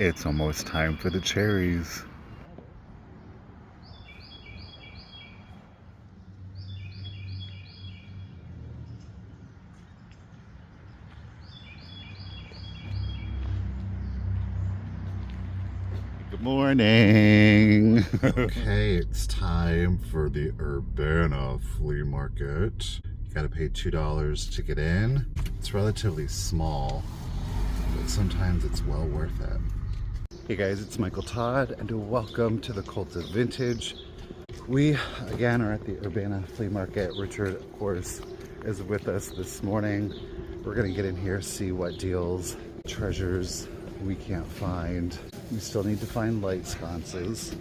It's almost time for the cherries. Good morning. Okay, it's time for the Urbana flea market. You gotta pay $2 to get in. It's relatively small, but sometimes it's well worth it. Hey guys, it's Michael Todd, and welcome to The.Cult.Of.Vintage. We, again, are at the Urbana flea market. Richard, of course, is with us this morning. We're gonna get in here, see what deals, treasures we can't find. We still need to find light sconces.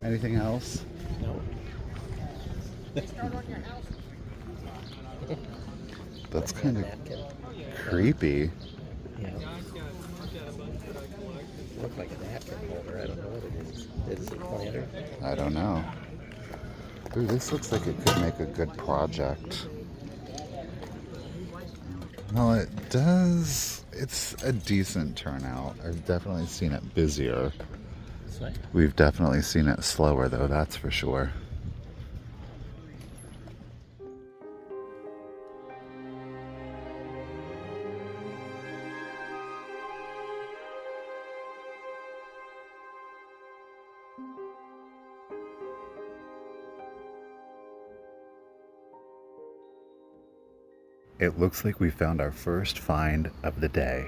Anything else? No. That's kind of creepy. Yeah. Look like a napkin holder. I don't know what it is. Is it a planter? I don't know. Ooh, this looks like it could make a good project. Well, it does. It's a decent turnout. I've definitely seen it busier. We've definitely seen it slower, though, that's for sure. It looks like we found our first find of the day.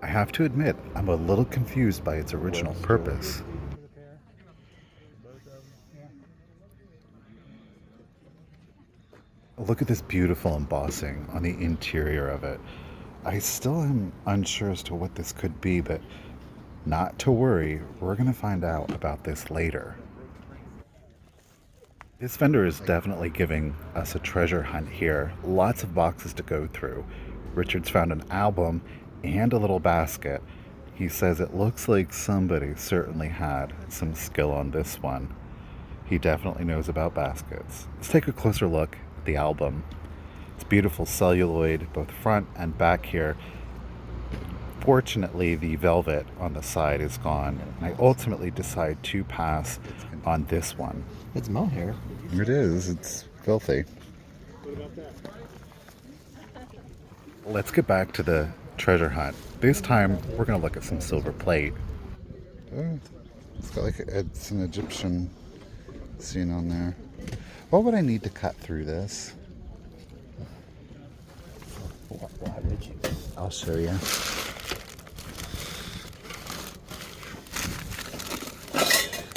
I have to admit, I'm a little confused by its original purpose. Look at this beautiful embossing on the interior of it. I still am unsure as to what this could be, but not to worry, we're going to find out about this later. This vendor is definitely giving us a treasure hunt here. Lots of boxes to go through. Richard's found an album and a little basket. He says it looks like somebody certainly had some skill on this one. He definitely knows about baskets. Let's take a closer look at the album. It's beautiful celluloid, both front and back here. Fortunately, the velvet on the side is gone. I ultimately decide to pass on this one. It's mohair. It is. It's filthy. Let's get back to the treasure hunt. This time, we're going to look at some silver plate. Oh, it's got like it's an Egyptian scene on there. What would I need to cut through this? Why would you? I'll show you.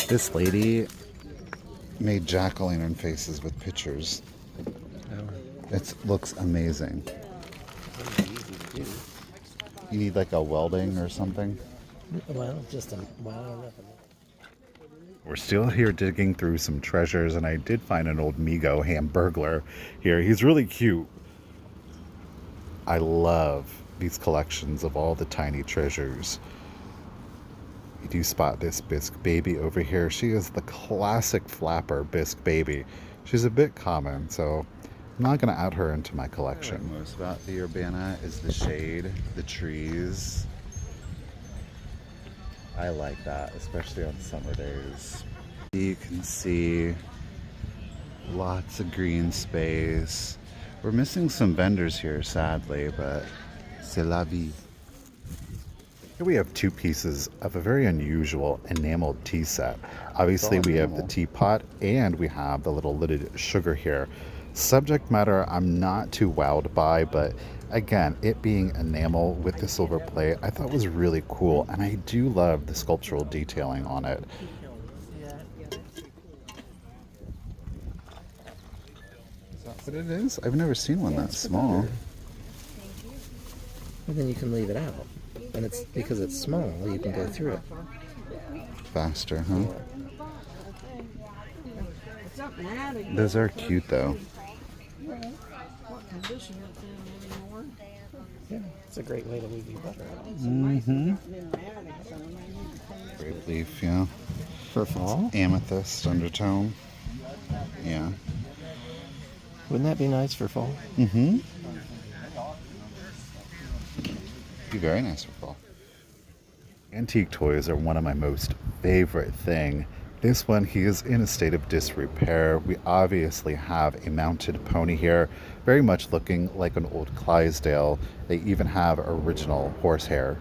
This lady made jack-o'-lantern faces with pictures. It looks amazing. You need like a welding or something? Well, just a nothing. We're still here digging through some treasures, and I did find an old Migo Hamburglar here. He's really cute. I love these collections of all the tiny treasures. You do spot this bisque baby over here. She is the classic flapper bisque baby. She's a bit common, so I'm not going to add her into my collection. What I like most about the Urbana is the shade, the trees. I like that, especially on summer days. You can see lots of green space. We're missing some vendors here, sadly, but c'est la vie. Here we have two pieces of a very unusual enameled tea set. Obviously, we have the teapot and we have the little lidded sugar here. Subject matter I'm not too wowed by, but again, it being enamel with the silver plate, I thought was really cool, and I do love the sculptural detailing on it. Is that what it is? I've never seen one that small. And then you can leave it out. And it's because it's small, you can go through it. Faster, huh? Those are cute, though. Yeah, it's a great way to leave your butter out. Mm-hmm. Grape leaf, yeah. For fall? Amethyst undertone. Yeah. Wouldn't that be nice for fall? Mm-hmm. Be very nice for fall. Antique toys are one of my most favorite thing. This one, he is in a state of disrepair. We obviously have a mounted pony here, very much looking like an old Clydesdale. They even have original horsehair.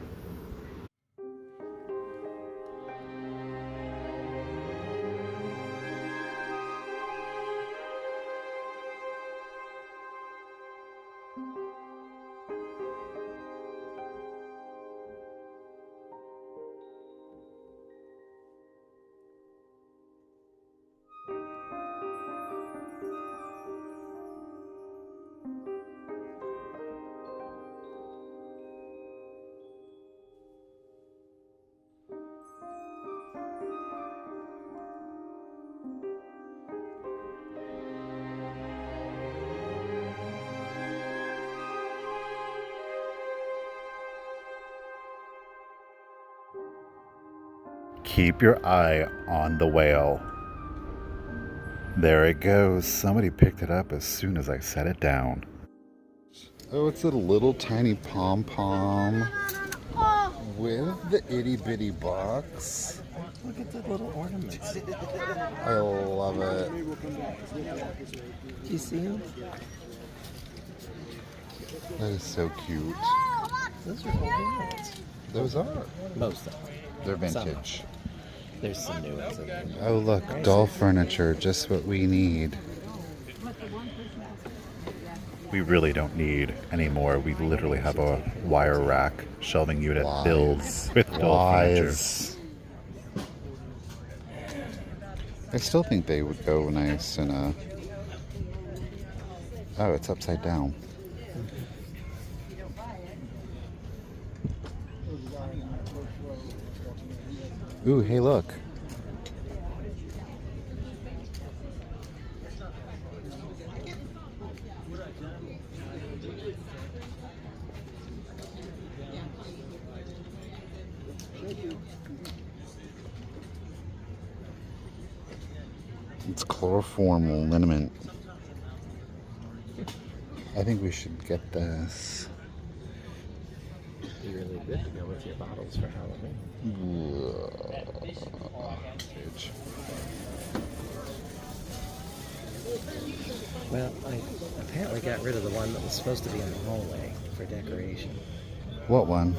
Keep your eye on the whale. There it goes. Somebody picked it up as soon as I set it down. Oh, it's a little tiny pom-pom with the itty-bitty box. Look at the little ornaments. I love it. Do you see them? That is so cute. Those are old ornaments. Those are. Most of them. They're vintage. There's some new ones in there. Oh, look, doll furniture, just what we need. We really don't need any more. We literally have a wire rack shelving unit filled with doll furniture. I still think they would go nice in a... Oh, it's upside down. Ooh, hey, look. It's chloroform liniment. I think we should get this. Be really good to go with your bottles for Halloween. Well, I apparently got rid of the one that was supposed to be in the hallway for decoration. What one?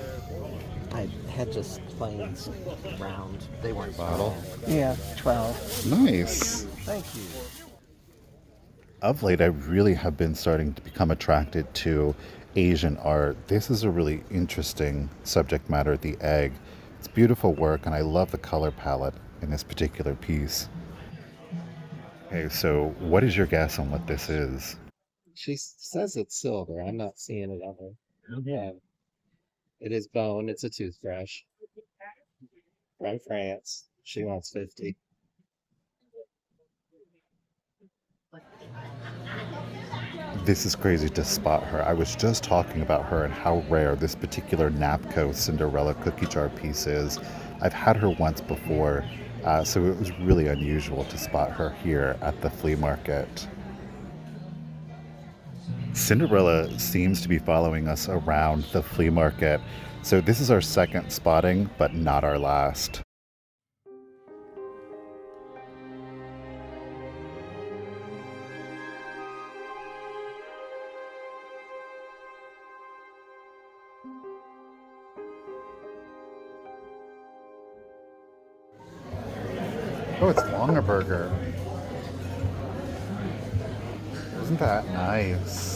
I had just plain round. They weren't Bottle? Yeah, 12. Nice. Thank you. Of late, I really have been starting to become attracted to Asian art. This is a really interesting subject matter, the egg. It's beautiful work, and I love the color palette in this particular piece. Okay, so what is your guess on what this is? She says it's silver. I'm not seeing it on her. Yeah. It is bone. It's a toothbrush. From France. She wants 50. This is crazy to spot her. I was just talking about her and how rare this particular Napco Cinderella cookie jar piece is. I've had her once before, so it was really unusual to spot her here at the flea market. Cinderella seems to be following us around the flea market, so this is our second spotting, but not our last. Oh, it's Longaberger. Isn't that nice?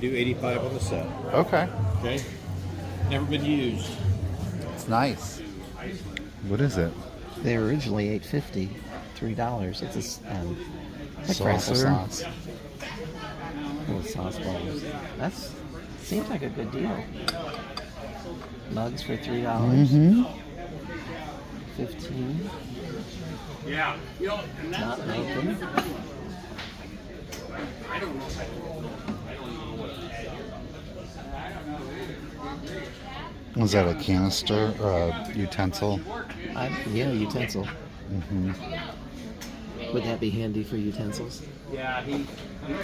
Do 85 on the set. Okay. Okay. Never been used. It's nice. What is it? They were originally $8.50, $3. It's a like Saucer? sauce. Little sauce balls. That's seems like a good deal. Mugs for $3. Mm-hmm. 15. Yeah. Not open. Was that a canister or a utensil? Yeah, utensil. Would that be handy for utensils?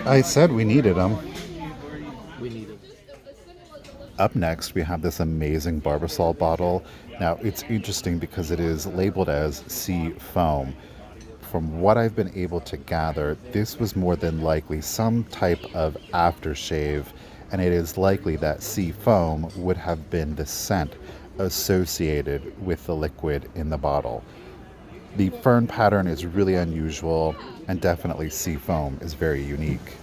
I said we needed them. We need it. Up next, we have this amazing Barbasol bottle. Now, it's interesting because it is labeled as sea foam. From what I've been able to gather, this was more than likely some type of aftershave, and it is likely that sea foam would have been the scent associated with the liquid in the bottle. The fern pattern is really unusual, and definitely sea foam is very unique.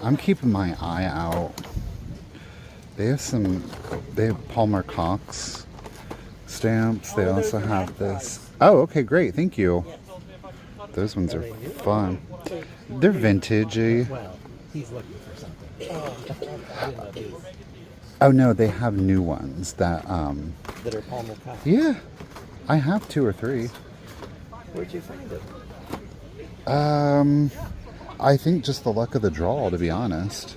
I'm keeping my eye out. They have Palmer Cox stamps. They also have this. Oh, okay, great. Thank you. Those ones are fun. They're vintagey. Well, he's looking for something. Oh no, they have new ones that That are Palmer Cox. yeah. I have 2 or 3. Where'd you find it? I think just the luck of the draw, to be honest.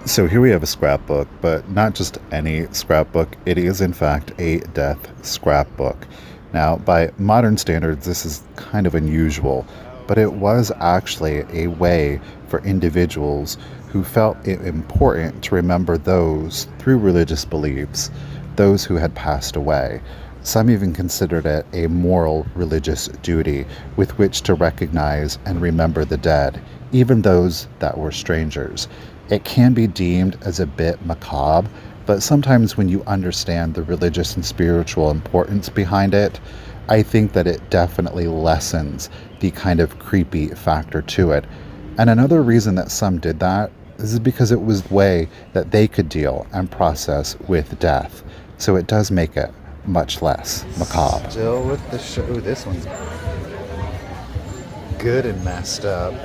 So here we have a scrapbook, but not just any scrapbook. It is, in fact, a death scrapbook. Now, by modern standards, this is kind of unusual, but it was actually a way for individuals who felt it important to remember those through religious beliefs, those who had passed away. Some even considered it a moral religious duty with which to recognize and remember the dead, even those that were strangers. It can be deemed as a bit macabre, but sometimes when you understand the religious and spiritual importance behind it, I think that it definitely lessens the kind of creepy factor to it. And another reason that some did that is because it was the way that they could deal and process with death. So it does make it much less macabre. Still with the show. Ooh, this one's good and messed up.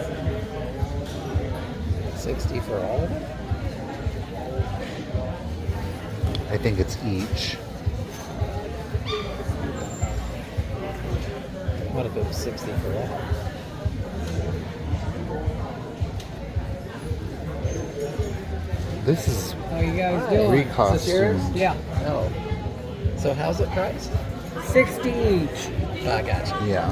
60 for all of them? I think it's each. What if it was 60 for all? This is How you guys doing? Recostumed. Is this yours? Yeah. No. So how's it priced? 60 each. I got you. Yeah.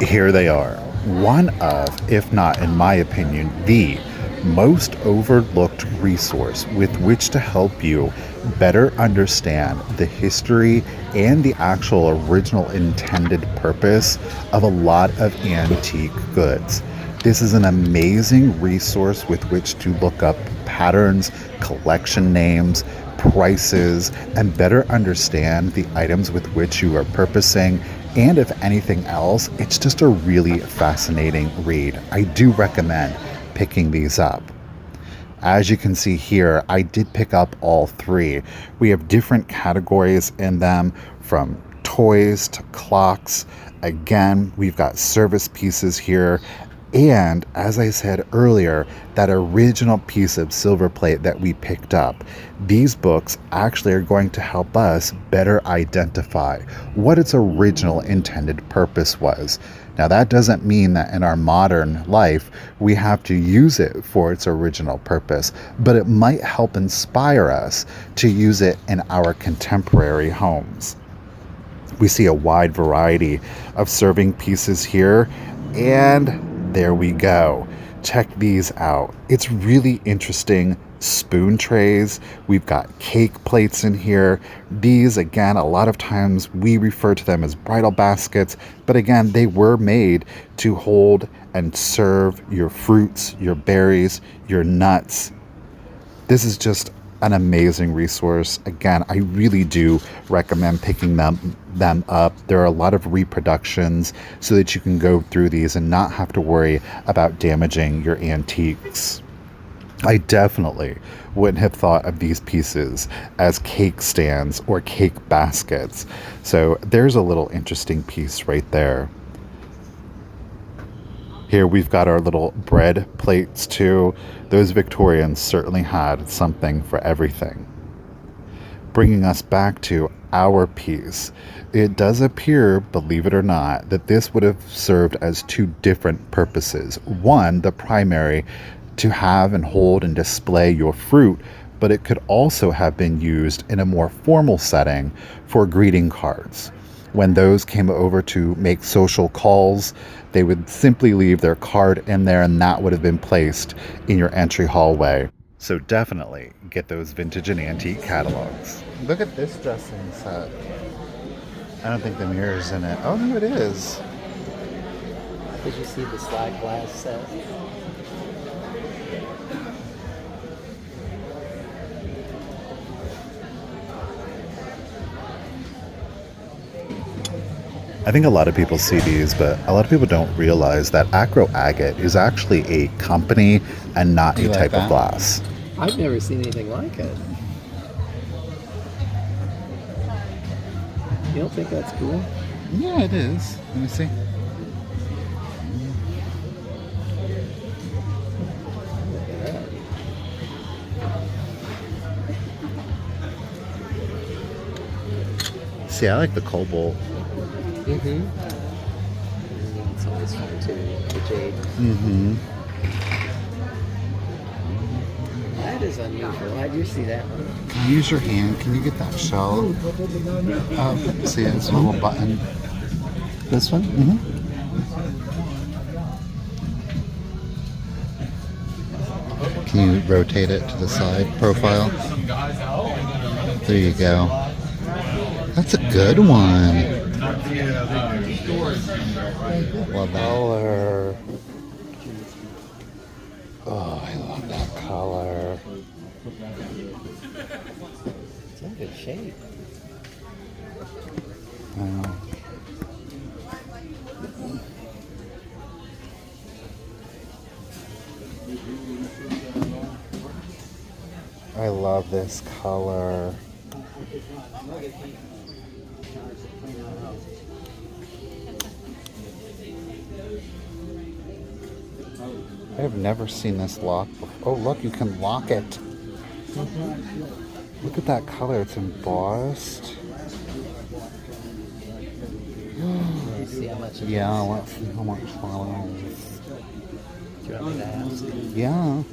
Here they are. One of, if not in my opinion, the most overlooked resource with which to help you better understand the history and the actual original intended purpose of a lot of antique goods. This is an amazing resource with which to look up patterns, collection names, prices, and better understand the items with which you are purposing. And if anything else, it's just a really fascinating read. I do recommend picking these up. As you can see here, I did pick up all 3. We have different categories in them, from toys to clocks. Again, we've got service pieces here. And as I said earlier, that original piece of silver plate that we picked up, these books actually are going to help us better identify what its original intended purpose was. Now, that doesn't mean that in our modern life we have to use it for its original purpose, but it might help inspire us to use it in our contemporary homes. We see a wide variety of serving pieces here, and there we go. Check these out. It's really interesting. Spoon trays. We've got cake plates in here. These, again, a lot of times we refer to them as bridal baskets, but again, they were made to hold and serve your fruits, your berries, your nuts. This is just an amazing resource. Again, I really do recommend picking them up. There are a lot of reproductions so that you can go through these and not have to worry about damaging your antiques. I definitely wouldn't have thought of these pieces as cake stands or cake baskets. So there's a little interesting piece right there. Here we've got our little bread plates too. Those Victorians certainly had something for everything. Bringing us back to our piece, it does appear, believe it or not, that this would have served as two different purposes. One, the primary, to have and hold and display your fruit, but it could also have been used in a more formal setting for greeting cards. When those came over to make social calls, they would simply leave their card in there, and that would have been placed in your entry hallway. So definitely get those vintage and antique catalogs. Look at this dressing set. I don't think the mirror's in it. Oh, no, it is. Did you see the slide glass set? I think a lot of people see these, but a lot of people don't realize that acro agate is actually a company and not a type of glass. I've never seen anything like it. You don't think that's cool? Yeah, it is. Let me see. See, I like the cobalt. Mm-hmm. It's always fun too. The jade. Mm-hmm. That is unusual. How'd you see that one? Use your hand. Can you get that shell? See, it's a little button. This one? Mm-hmm. Can you rotate it to the side profile? There you go. That's a good one. Love that. Color. Oh, I love that color. It's in good shape. I love this color. I have never seen this lock before. Oh, look, you can lock it. Look at that color. It's embossed. You see how much it Yeah, is? let's see how much flowers. Do you want me to ask? Yeah.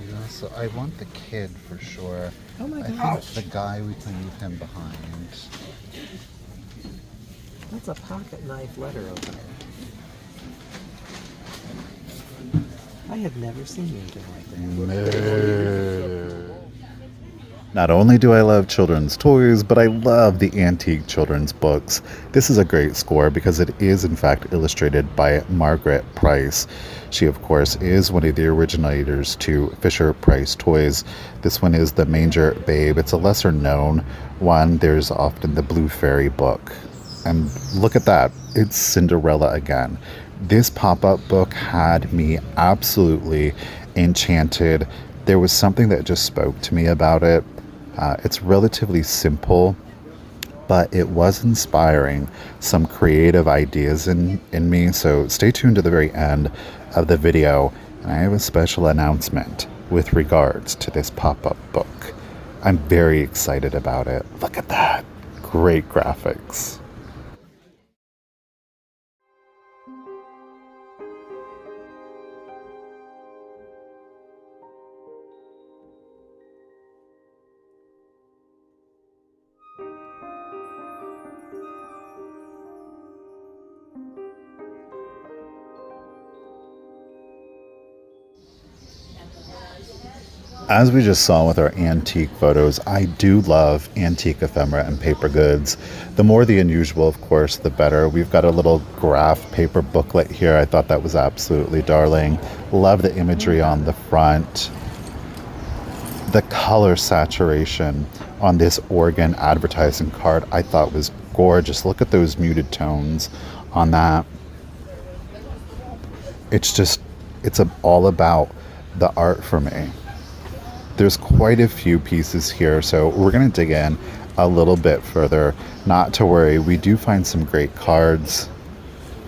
Yeah, so I want the kid for sure. Oh my I gosh. think the guy, we can leave him behind. That's a pocket knife letter opener. I have never seen anything like that. No. Not only do I love children's toys, but I love the antique children's books. This is a great score because it is in fact illustrated by Margaret Price. She of course is one of the originators to Fisher-Price toys. This one is the Manger Babe. It's a lesser known one. There's often the Blue Fairy book. And look at that, it's Cinderella again. This pop-up book had me absolutely enchanted. There was something that just spoke to me about it. It's relatively simple, but it was inspiring some creative ideas in me. So stay tuned to the very end of the video, and I have a special announcement with regards to this pop-up book. I'm very excited about it. Look at that. Great graphics. As we just saw with our antique photos, I do love antique ephemera and paper goods. The more the unusual, of course, the better. We've got a little graph paper booklet here. I thought that was absolutely darling. Love the imagery on the front. The color saturation on this Oregon advertising card I thought was gorgeous. Look at those muted tones on that. It's all about the art for me. There's quite a few pieces here, so we're going to dig in a little bit further. Not to worry, we do find some great cards.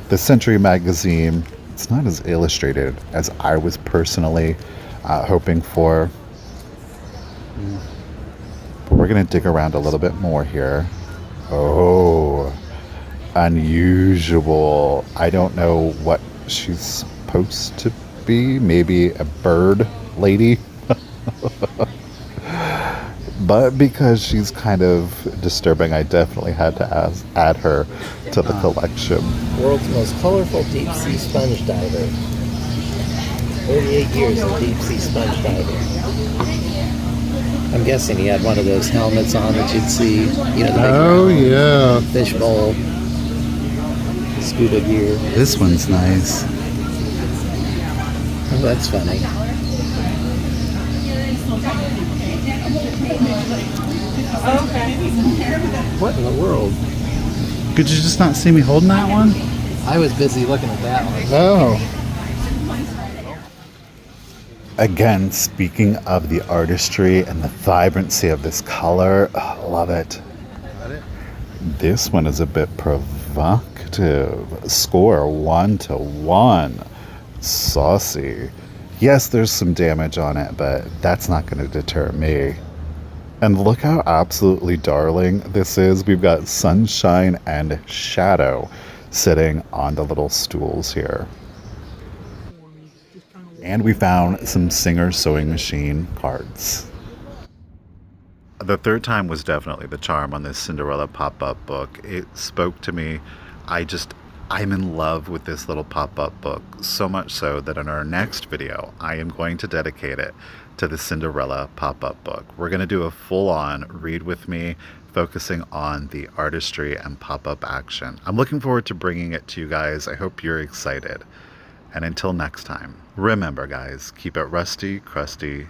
The Century magazine, it's not as illustrated as I was personally hoping for. But we're going to dig around a little bit more here. Oh, unusual. I don't know what she's supposed to be. Maybe a bird lady. But because she's kind of disturbing, I definitely had to add her to the collection. World's most colorful deep sea sponge diver. 38 years of deep sea sponge diving. I'm guessing he had one of those helmets on that you'd see, you know, the big round fish bowl, scuba gear. This one's nice. Oh, that's funny. What in the world? Could you just not see me holding that one? I was busy looking at that one. Oh. Again, speaking of the artistry and the vibrancy of this color, oh, love it. This one is a bit provocative. Score 1-1. Saucy. Yes, there's some damage on it, but that's not going to deter me. And look how absolutely darling this is. We've got sunshine and shadow sitting on the little stools here. And we found some Singer sewing machine cards. The third time was definitely the charm on this Cinderella pop-up book. It spoke to me. I'm in love with this little pop-up book, so much so that in our next video, I am going to dedicate it to the Cinderella pop-up book. We're going to do a full-on read with me, focusing on the artistry and pop-up action. I'm looking forward to bringing it to you guys. I hope you're excited. And until next time, remember guys, keep it rusty, crusty,